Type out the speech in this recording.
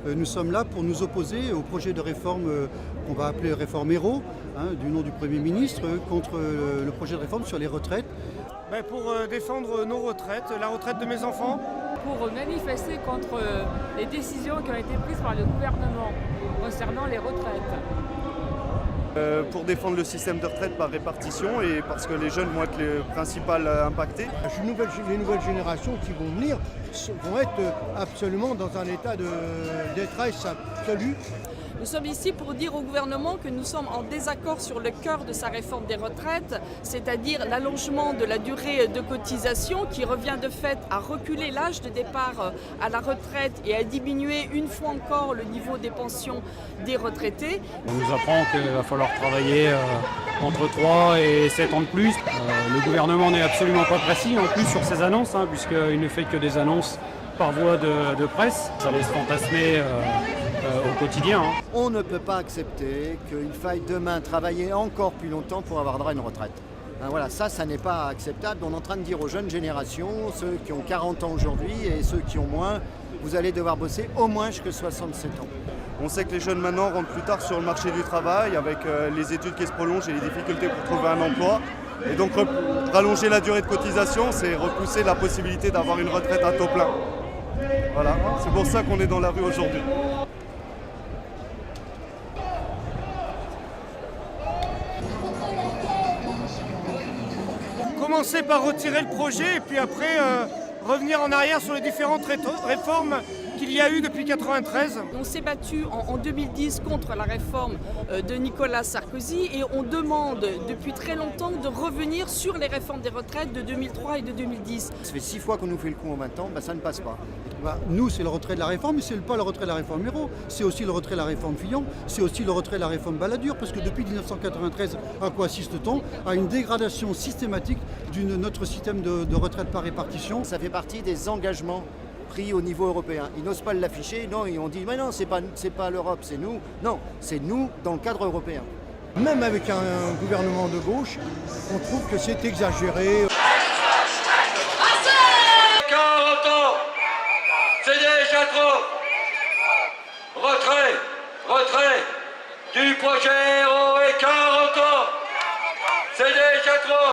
nous sommes là pour nous opposer au projet de réforme qu'on va appeler réforme Hérault, du nom du Premier ministre, contre le projet de réforme sur les retraites. Pour défendre nos retraites, la retraite de mes enfants. Pour manifester contre les décisions qui ont été prises par le gouvernement concernant les retraites. Pour défendre le système de retraite par répartition et parce que les jeunes vont être les principaux impactés. Les nouvelles générations qui vont venir vont être absolument dans un état de détresse absolue. Nous sommes ici pour dire au gouvernement que nous sommes en désaccord sur le cœur de sa réforme des retraites, c'est-à-dire l'allongement de la durée de cotisation qui revient de fait à reculer l'âge de départ à la retraite et à diminuer une fois encore le niveau des pensions des retraités. On nous apprend qu'il va falloir travailler entre 3 et 7 ans de plus. Le gouvernement n'est absolument pas précis en plus sur ces annonces, puisqu'il ne fait que des annonces par voie de presse. Ça laisse fantasmer au quotidien. On ne peut pas accepter qu'il faille demain travailler encore plus longtemps pour avoir droit à une retraite. Voilà, ça n'est pas acceptable. On est en train de dire aux jeunes générations, ceux qui ont 40 ans aujourd'hui et ceux qui ont moins, vous allez devoir bosser au moins jusqu'à 67 ans. On sait que les jeunes maintenant rentrent plus tard sur le marché du travail avec les études qui se prolongent et les difficultés pour trouver un emploi. Et donc rallonger la durée de cotisation, c'est repousser la possibilité d'avoir une retraite à taux plein. Voilà, c'est pour ça qu'on est dans la rue aujourd'hui. Commencer par retirer le projet et puis après revenir en arrière sur les différentes réformes qu'il y a eu depuis 1993. On s'est battu en 2010 contre la réforme de Nicolas Sarkozy et on demande depuis très longtemps de revenir sur les réformes des retraites de 2003 et de 2010. Ça fait 6 fois qu'on nous fait le coup en 20 ans, ça ne passe pas. Nous, c'est le retrait de la réforme, mais ce n'est pas le retrait de la réforme Hérault. C'est aussi le retrait de la réforme Fillon, c'est aussi le retrait de la réforme Balladur, parce que depuis 1993, à quoi assiste-t-on? À une dégradation systématique de notre système de retraite par répartition. Ça fait partie des engagements pris au niveau européen. Ils n'osent pas l'afficher, non, et on dit mais non, c'est pas l'Europe, c'est nous. Non, c'est nous dans le cadre européen. Même avec un gouvernement de gauche, on trouve que c'est exagéré. 40 ans, c'est déjà trop. Retrait du projet Hérault et 40 ans, c'est déjà trop.